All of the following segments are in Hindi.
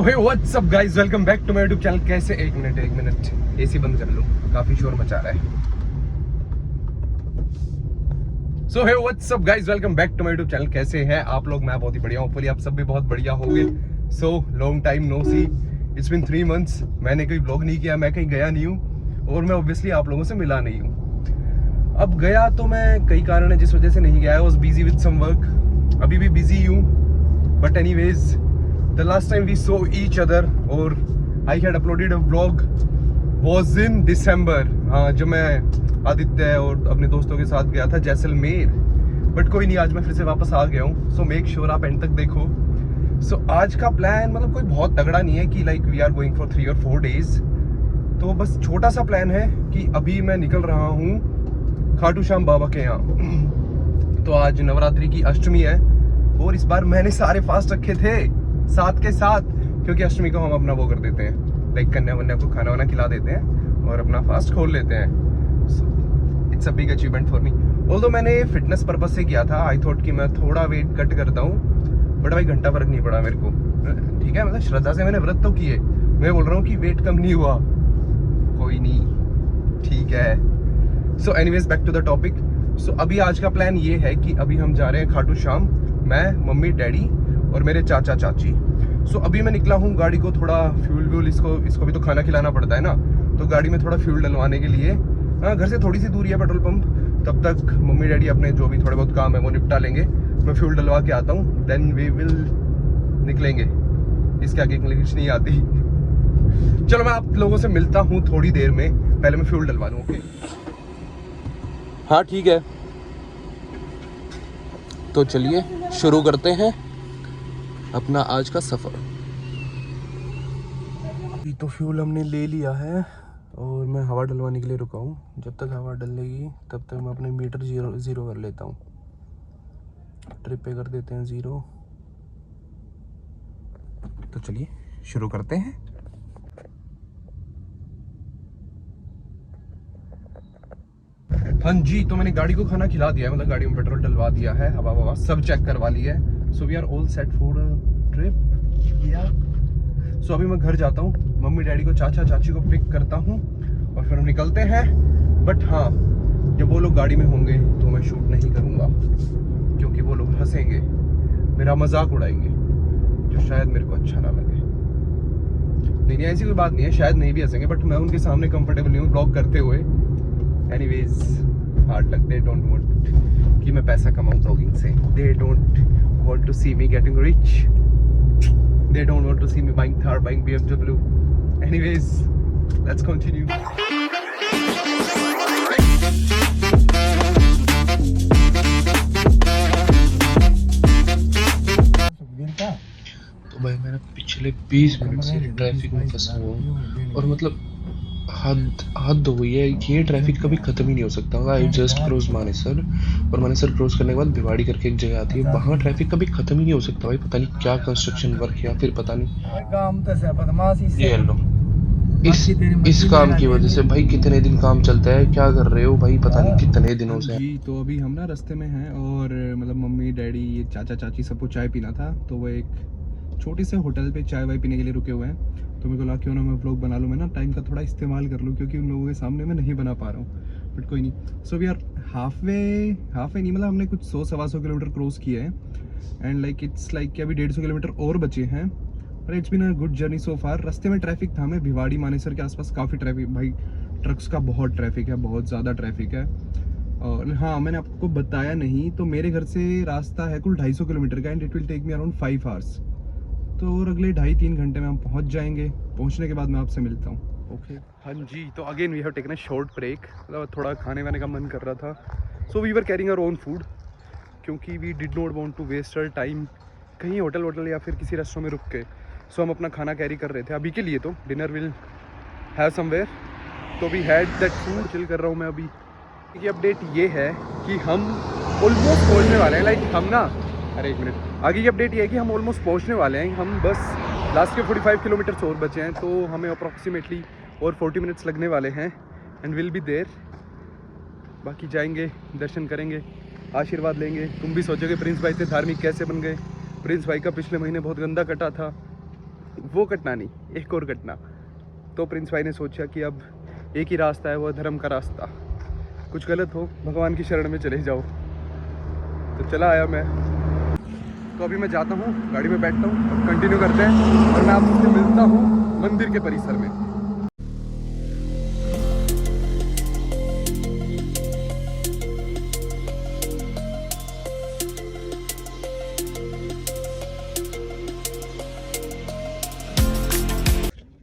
ओहे what's up guys, welcome back to my YouTube channel. कैसे एक मिनट एसी बंद कर लूं, काफी शोर मचा रहा है। So hey what's up guys, welcome back to my YouTube channel. कैसे हैं आप लोग? मैं बहुत ही बढ़िया हूं, होपफुली आप सब भी बहुत बढ़िया होंगे। So long time no see, it's been 3 months. मैंने कोई ब्लॉग नहीं किया, मैं कहीं गया नहीं हूं और मैं ऑब्वियसली आप लोगों से मिला नहीं हूं। अब गया तो मैं कई कारण है जिस वजह से नहीं गया। I was busy with some work, अभी भी बिजी हूं, but anyways the last time we saw each other और I had uploaded a vlog was in December। हाँ, जब मैं आदित्य और अपने दोस्तों के साथ गया था जैसलमेर। बट कोई नहीं, आज मैं फिर से वापस आ गया हूँ। सो मेक श्योर आप एंड तक देखो। सो आज का प्लान मतलब कोई बहुत तगड़ा नहीं है कि like we are going for 3 और 4 डेज। तो बस छोटा सा प्लान है कि अभी मैं निकल रहा हूँ खाटू श्याम बाबा के यहाँ। तो आज नवरात्रि की अष्टमी है और इस बार मैंने सारे फास्ट रखे थे साथ के साथ, क्योंकि अष्टमी को हम अपना वो कर देते हैं, लाइक कन्या वन्या को खाना वाना खिला देते हैं और अपना फास्ट खोल लेते हैं। So it's a big achievement for me. Although मैंने फिटनेस पर्पस से किया था, आई थॉट कि मैं थोड़ा वेट कट करता हूँ, बट भाई घंटा फर्क नहीं पड़ा मेरे को। ठीक है, मतलब श्रद्धा से मैंने व्रत तो किए, मैं बोल रहा हूँ कि वेट कम नहीं हुआ। कोई नहीं, ठीक है। So anyways back to the topic. So अभी आज का प्लान ये है कि अभी हम जा रहे हैं खाटू श्याम, मैं, मम्मी, डैडी और मेरे चाचा चाची। सो अभी मैं निकला हूँ, गाड़ी को थोड़ा फ्यूल व्यूल, इसको भी तो खाना खिलाना पड़ता है ना, तो गाड़ी में थोड़ा फ्यूल डलवाने के लिए। हाँ, घर से थोड़ी सी दूरी है पेट्रोल पंप। तब तक मम्मी डैडी अपने जो भी थोड़े बहुत काम है वो निपटा लेंगे, मैं फ्यूल डलवा के आता हूँ, देन वी विल निकलेंगे। इसके आगे इंग्लिश नहीं आती। चलो मैं आप लोगों से मिलता हूँ थोड़ी देर में, पहले मैं फ्यूल डलवा लूँ। ओके, हाँ ठीक है। तो चलिए शुरू करते हैं अपना आज का सफर। तो फ्यूल हमने ले लिया है और मैं हवा डलवाने के लिए रुका हूँ। जब तक हवा डलेगी तब तक मैं अपने मीटर ज़ीरो कर लेता हूँ। ट्रिप पे कर देते हैं 0। तो चलिए शुरू करते हैं। हाँ जी, तो मैंने गाड़ी को खाना खिला दिया है, मतलब गाड़ी में पेट्रोल डलवा दिया है, हवा ववा सब चेक करवा लिया है। So we are all set for a trip या। सो अभी मैं घर जाता हूँ, मम्मी डैडी को, चाचा चाची को पिक करता हूँ और फिर हम निकलते हैं। बट हाँ, जब वो लोग गाड़ी में होंगे तो मैं शूट नहीं करूँगा, क्योंकि वो लोग हंसेंगे, मेरा मजाक उड़ाएंगे, जो शायद मेरे को अच्छा ना लगे। नहीं, ऐसी कोई बात नहीं है, शायद नहीं भी हंसेंगे, बट मैं उनके सामने कंफर्टेबल नहीं हूँ ब्लॉग करते हुए। Anyways, hard luck, they don't want कि मैं पैसा कमाऊँ ब्लॉगिंग से। They don't want to see me getting rich. They don't want to see me buying Thar, buying BMW. Anyways, let's continue. तो भाई मैंने पिछले 20 मिनट से ट्रैफिक में फंसा हुआ हूँ और मतलब हद हो गई है। ये ट्रैफिक कभी खत्म ही नहीं हो सकता। आई जस्ट क्रॉस मानेसर, और मानेसर क्रॉस करने के बाद भिवाड़ी करके एक जगह आती है, वहाँ ट्रैफिक कभी खत्म ही नहीं हो सकता भाई। पता नहीं क्या कंस्ट्रक्शन वर्क या फिर पता नहीं। ये लो, इस काम की वजह से भाई कितने दिन काम चलता है। क्या कर रहे हो भाई, पता नहीं कितने दिनों से। जी, तो अभी हम ना रास्ते में हैं और मतलब मम्मी डैडी, ये चाचा चाची सबको चाय पीना था, तो वो एक छोटे से होटल पे चाय वाय पीने के लिए रुके हुए हैं। तो मेरे को लगा क्यों ना मैं व्लॉग बना लूँ, मैं ना टाइम का थोड़ा इस्तेमाल कर लूँ, क्योंकि उन लोगों के सामने मैं नहीं बना पा रहा हूँ। बट कोई नहीं। So we are half way नहीं, मतलब हमने कुछ 100-125 किलोमीटर क्रॉस किया है एंड लाइक इट्स लाइक कि अभी 150 किलोमीटर और बचे हैं। और it's been a good journey so far. रास्ते में ट्रैफिक था, हमें भिवाड़ी मानेसर के आसपास काफ़ी ट्रैफिक, भाई ट्रक्स का बहुत ट्रैफिक है, बहुत ज़्यादा ट्रैफिक है। और हाँ, मैंने आपको बताया नहीं, तो मेरे घर से रास्ता है कुल 250 किलोमीटर का and it will take me around 5 hours. तो और अगले 2.5-3 घंटे में हम पहुंच जाएंगे। पहुंचने के बाद मैं आपसे मिलता हूँ। ओके, हाँ जी, तो again we have taken a short break, मतलब थोड़ा खाने वाने का मन कर रहा था। So we were carrying our own food, क्योंकि we did not want to waste our time कहीं होटल या फिर किसी रेस्टोरेंट में रुक के। सो हम अपना खाना कैरी कर रहे थे अभी के लिए, तो डिनर विल हैव समवेयर। तो we had that food, chill कर रहा हूँ मैं अभी। की अपडेट ये है कि हम ऑलमोस्ट पहुँचने वाले हैं, लाइक हम ना, अरे एक मिनट, आगे की अपडेट ये है कि हम ऑलमोस्ट पहुँचने वाले हैं। हम बस लास्ट के 45 किलोमीटर्स और बचे हैं, तो हमें अप्रॉक्सीमेटली और 40 मिनट्स लगने वाले हैं एंड विल बी देयर। बाकी जाएंगे, दर्शन करेंगे, आशीर्वाद लेंगे। तुम भी सोचोगे प्रिंस भाई इतने धार्मिक कैसे बन गए। प्रिंस भाई का पिछले महीने बहुत गंदा कटा था, वो कटना नहीं, एक और कटना। तो प्रिंस भाई ने सोचा कि अब एक ही रास्ता है, वो धर्म का रास्ता। कुछ गलत हो भगवान की शरण में चले जाओ। तो चला आया मैं। तो अभी मैं जाता हूँ, गाड़ी में बैठता हूँ और कंटिन्यू करते हैं, और मैं आपसे मिलता हूँ मंदिर के परिसर में।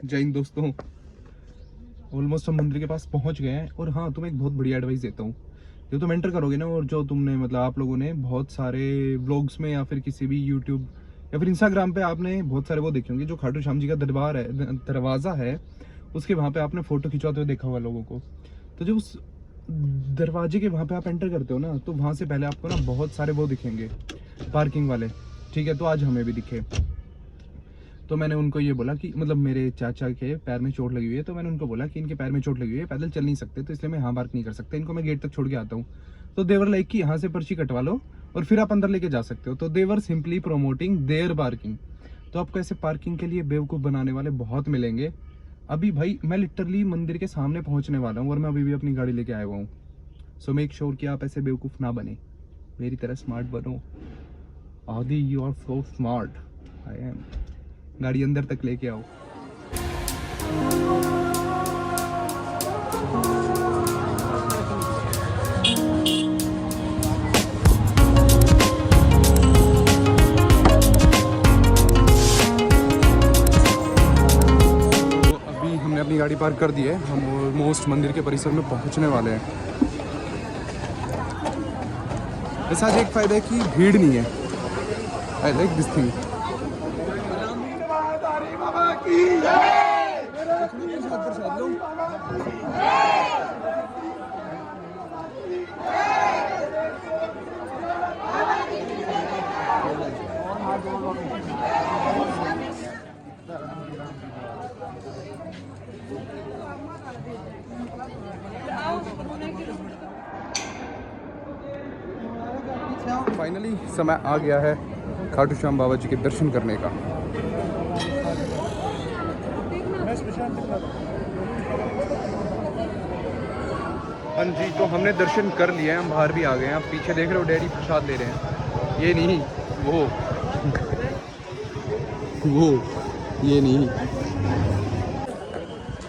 जय हिंद दोस्तों, ऑलमोस्ट हम मंदिर के पास पहुंच गए हैं। और हाँ, तुम्हें एक बहुत बढ़िया एडवाइस देता हूँ। जो तुम एंटर करोगे ना, और जो तुमने मतलब आप लोगों ने बहुत सारे व्लॉग्स में या फिर किसी भी यूट्यूब या फिर इंस्टाग्राम पे आपने बहुत सारे वो देखे होंगे, जो खाटू श्याम जी का दरबार है, दरवाज़ा है, उसके वहाँ पे आपने फ़ोटो खिंचवाते हुए देखा हुआ लोगों को। तो जो उस दरवाजे के वहाँ पे आप एंटर करते हो ना, तो वहाँ से पहले आपको ना बहुत सारे वो दिखेंगे पार्किंग वाले। ठीक है, तो आज हमें भी दिखे। तो मैंने उनको ये बोला कि मतलब मेरे चाचा के पैर में चोट लगी हुई है, तो मैंने उनको बोला कि इनके पैर में चोट लगी हुई है, पैदल चल नहीं सकते, तो इसलिए मैं यहाँ पार्क नहीं कर सकता, इनको मैं गेट तक छोड़ के आता हूँ। तो देवर लाइक कि यहाँ से पर्ची कटवा लो और फिर आप अंदर लेके जा सकते हो। तो देवर सिंपली प्रोमोटिंग देयर पार्किंग। तो आपको ऐसे पार्किंग के लिए बेवकूफ़ बनाने वाले बहुत मिलेंगे। अभी भाई मैं लिटरली मंदिर के सामने पहुँचने वाला हूँ और मैं अभी भी अपनी गाड़ी लेके आया हुआ हूँ। सो मेक श्योर कि आप ऐसे बेवकूफ़ ना बने, मेरी तरह स्मार्ट बनो। आदि you are so smart. I am. गाड़ी अंदर तक लेके आओ। तो अभी हमने अपनी गाड़ी पार्क कर दी है, हम ऑलमोस्ट मंदिर के परिसर में पहुंचने वाले हैं। वैसे आज एक फ़ायदा है कि भीड़ नहीं है। I like this thing. Finally समय आ गया है खाटू श्याम बाबा जी के दर्शन करने का। हाँ जी, तो हमने दर्शन कर लिए हैं, हम बाहर भी आ गए हैं। आप पीछे देख रहे हो डैडी प्रसाद ले रहे हैं। ये नहीं, वो ये नहीं।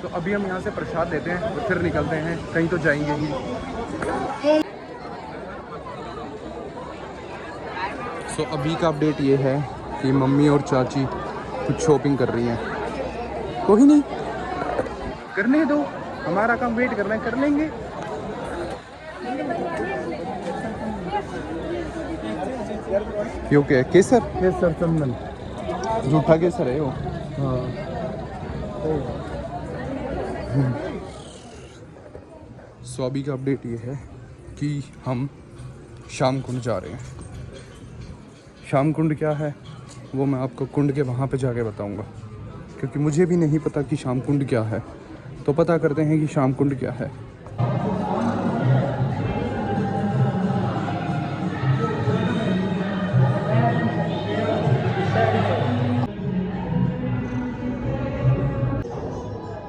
तो अभी हम यहाँ से प्रसाद लेते हैं और फिर निकलते हैं, कहीं तो जाएंगे ही। तो अभी का अपडेट ये है कि मम्मी और चाची कुछ शॉपिंग कर रही हैं। कोई नहीं, करने दो, हमारा काम वेट करना है, कर लेंगे। क्योंकि केसर चंदन झूठा केसर है वो। हाँ। सो अभी का अपडेट ये है कि हम श्याम कुंड जा रहे हैं। श्याम कुंड क्या है वो मैं आपको कुंड के वहाँ पे जाके बताऊँगा, क्योंकि मुझे भी नहीं पता कि श्याम कुंड क्या है। तो पता करते हैं कि श्याम कुंड क्या है।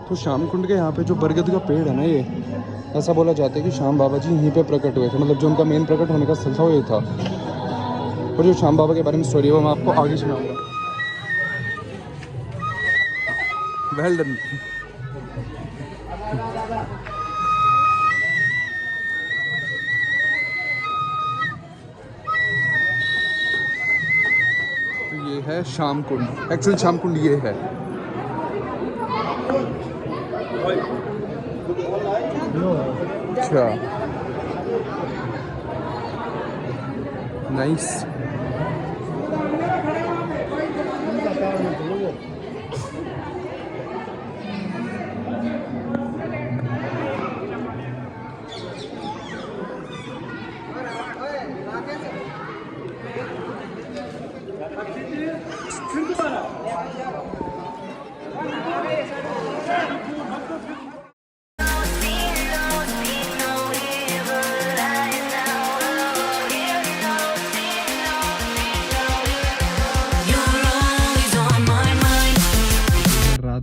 तो श्याम कुंड के यहाँ पे जो बरगद का पेड़ है ना, ये ऐसा बोला जाता है कि श्याम बाबा जी यहीं पे प्रकट हुए थे। मतलब जो उनका मेन प्रकट होने का स्थल था वो ये था। और जो श्याम बाबा के बारे में स्टोरी है वो मैं आपको आगे सुनाऊंगा। Well done. तो ये है श्याम कुंड। एक्चुअली श्याम कुंड ये है। अच्छा, nice. You're always on my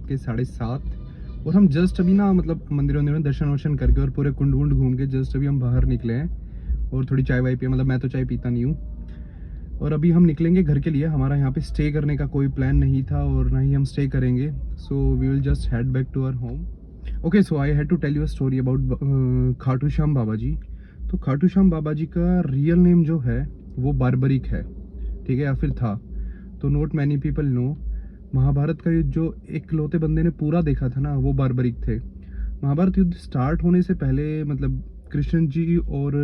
के 7:30 और हम जस्ट अभी ना मतलब मंदिरों में दर्शन वर्शन करके और पूरे कुंड वुंड घूम के जस्ट अभी हम बाहर निकले हैं और थोड़ी चाय वाय पिए, मतलब मैं तो चाय पीता नहीं हूँ। और अभी हम निकलेंगे घर के लिए। हमारा यहाँ पे स्टे करने का कोई प्लान नहीं था और ना ही हम स्टे करेंगे, so we will just head back to our home. Okay, so I had to tell you a story about Khatu Shyam Baba ji. तो खाटू श्याम बाबा जी का रियल नेम जो है वो बारबरिक है, ठीक है, या फिर था। तो not many people know, Mahabharata का युद्ध जो इकलौते बंदे ने पूरा देखा था ना वो बारबरिक थे। महाभारत युद्ध स्टार्ट होने से पहले मतलब कृष्ण जी और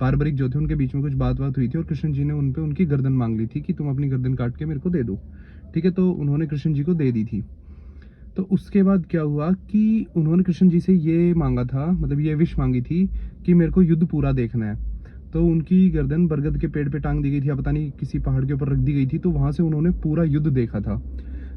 बारबरिक जो थे उनके बीच में कुछ बात हुई थी और कृष्ण जी ने उन पे उनकी गर्दन मांग ली थी कि तुम अपनी गर्दन काट के मेरे को दे दो, ठीक है। तो उन्होंने कृष्ण जी को दे दी थी। तो उसके बाद क्या हुआ कि उन्होंने कृष्ण जी से ये मांगा था, मतलब ये विश मांगी थी कि मेरे को युद्ध पूरा देखना है। तो उनकी गर्दन बरगद के पेड़ पे टांग दी गई थी या पता नहीं किसी पहाड़ के ऊपर रख दी गई थी। तो वहां से उन्होंने पूरा युद्ध देखा था।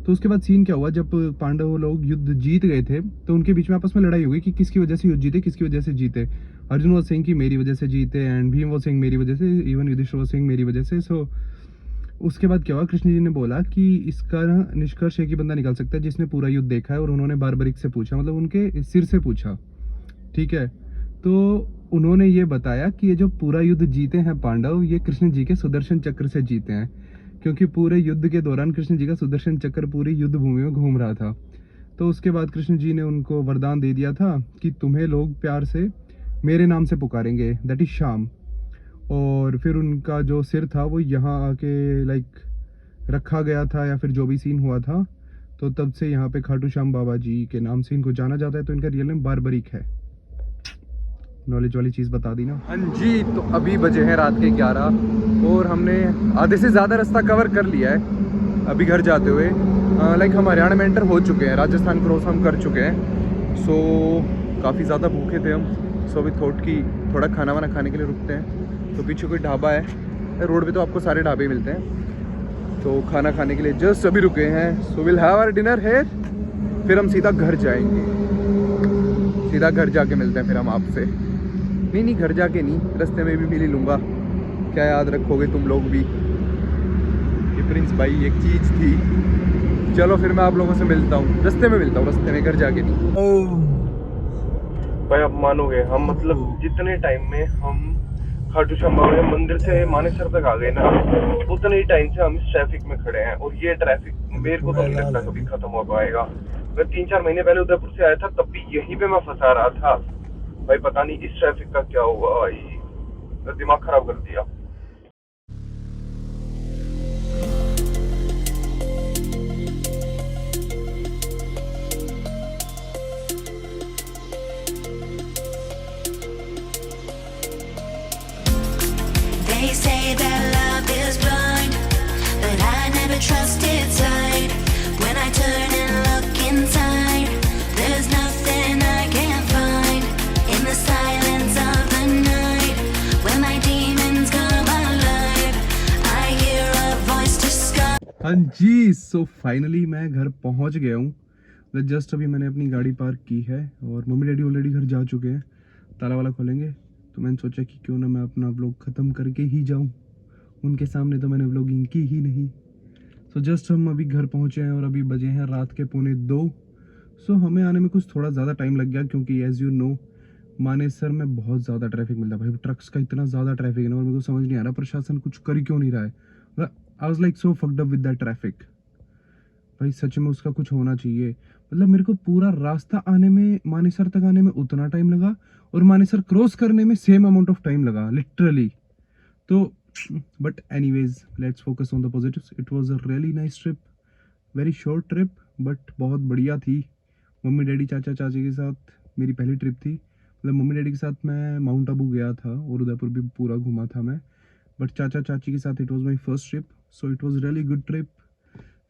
तो उसके बाद सीन क्या हुआ, जब पांडव लोग युद्ध जीत गए थे तो उनके बीच में आपस में लड़ाई हो गई कि किसकी वजह से युद्ध जीते, किसकी वजह से जीते। अर्जुन वाज सेइंग कि मेरी वजह से जीते एंड भीम वाज सेइंग मेरी वजह से, इवन युधिष्ठिर वाज सेइंग मेरी वजह से। सो उसके बाद क्या हुआ, कृष्ण जी ने बोला कि इसका निष्कर्ष एक ही बंदा निकाल सकता है जिसने पूरा युद्ध देखा है। और उन्होंने बारबरिक से पूछा, मतलब उनके सिर से पूछा, ठीक है। तो उन्होंने ये बताया कि ये जो पूरा युद्ध जीते हैं पांडव, ये कृष्ण जी के सुदर्शन चक्र से जीते हैं, क्योंकि पूरे युद्ध के दौरान कृष्ण जी का सुदर्शन चक्र पूरी युद्ध भूमि में घूम रहा था। तो उसके बाद कृष्ण जी ने उनको वरदान दे दिया था कि तुम्हें लोग प्यार से मेरे नाम से पुकारेंगे, दैट इज श्याम। और फिर उनका जो सिर था वो यहाँ आके लाइक रखा गया था या फिर जो भी सीन हुआ था। तो तब से यहाँ पे खाटू श्याम बाबा जी के नाम से इनको जाना जाता है। तो इनका रियल नेम बारबरिक है। नॉलेज वाली चीज़ बता दी ना। हाँ जी, तो अभी बजे हैं रात के 11 और हमने आधे से ज़्यादा रास्ता कवर कर लिया है अभी घर जाते हुए। लाइक हम हरियाणा में एंटर हो चुके हैं, राजस्थान क्रॉस हम कर चुके हैं। सो काफ़ी ज़्यादा भूखे थे हम। सो अभी थोट की थोड़ा खाना वाना खाने के लिए रुकते हैं। तो पीछे कोई ढाबा है, रोड पे तो आपको सारे ढाबे मिलते हैं। तो खाना खाने के लिए जस्ट अभी रुके हैं। So will have our dinner here, फिर हम सीधा घर जाएंगे। सीधा घर जाके मिलते हैं फिर हम आपसे। नहीं घर जाके नहीं, रास्ते में भी मिल ही लूँगा। क्या याद रखोगे तुम लोग भी कि प्रिंस भाई एक चीज़ थी। चलो फिर मैं आप लोगों से मिलता हूँ, रास्ते में मिलता हूँ, रास्ते में, घर जाके नहीं। भाई आप मानोगे, हम मतलब जितने टाइम में हम खाटू श्याम बाबा मंदिर से मानेसर तक आ गए ना, उतने ही टाइम से हम इस ट्रैफिक में खड़े हैं। और ये ट्रैफिक मेरे को तो नहीं लगता कभी खत्म हो पाएगा। मैं 3-4 महीने पहले उदयपुर से आया था, तब भी यहीं पे मैं फंसा रहा था। भाई पता नहीं इस ट्रैफिक का क्या हुआ भाई, दिमाग खराब कर दिया। They say that love is blind, but I never trusted sight. When I turn and look inside, there's nothing I can't find. In the silence of the night, when my demons come alive, I hear a voice disguised. हाँ जी, सो फाइनली मैं घर पहुंच गया हूँ। जस्ट अभी मैंने अपनी गाड़ी पार्क की है और मम्मी डैडी ऑलरेडी घर जा चुके हैं। ताला वाला खोलेंगे तो मैंने सोचा कि क्यों ना मैं अपना व्लॉग ख़त्म करके ही जाऊं। उनके सामने तो मैंने व्लॉगिंग की ही नहीं। सो जस्ट हम अभी घर पहुंचे हैं और अभी बजे हैं रात के 1:45। सो हमें आने में कुछ थोड़ा ज़्यादा टाइम लग गया, क्योंकि एज़ यू नो मानेसर में बहुत ज़्यादा ट्रैफिक मिलता है भाई। ट्रक्स का इतना ज़्यादा ट्रैफिक है ना, और मेरे को समझ नहीं आ रहा प्रशासन कुछ कर क्यों नहीं रहा है। I was like so fucked up with that traffic. भाई सच में उसका कुछ होना चाहिए। मतलब मेरे को पूरा रास्ता आने में, मानेसर तक आने में उतना टाइम लगा और मानेसर क्रॉस करने में सेम अमाउंट ऑफ टाइम लगा लिटरली। तो but anyways let's focus on the positives. It was a really nice trip, very short trip but बहुत बढ़िया थी। मम्मी डैडी चाचा चाची के साथ मेरी पहली ट्रिप थी। मतलब मम्मी डैडी के साथ मैं माउंट आबू गया था और उदयपुर भी पूरा घूमा था मैं, बट चाचा चाची के साथ it was my first trip. So it was really good trip.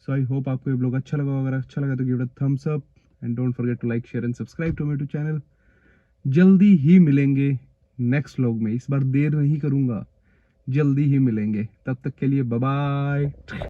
So I hope आपको ये ब्लॉग अच्छा लगा। अगर अच्छा लगा तो give it a thumbs up and don't forget to like share and subscribe to my YouTube channel. जल्दी ही मिलेंगे नेक्स्ट व्लॉग में, इस बार देर नहीं करूँगा, जल्दी ही मिलेंगे। तब तक के लिए बाय बाय।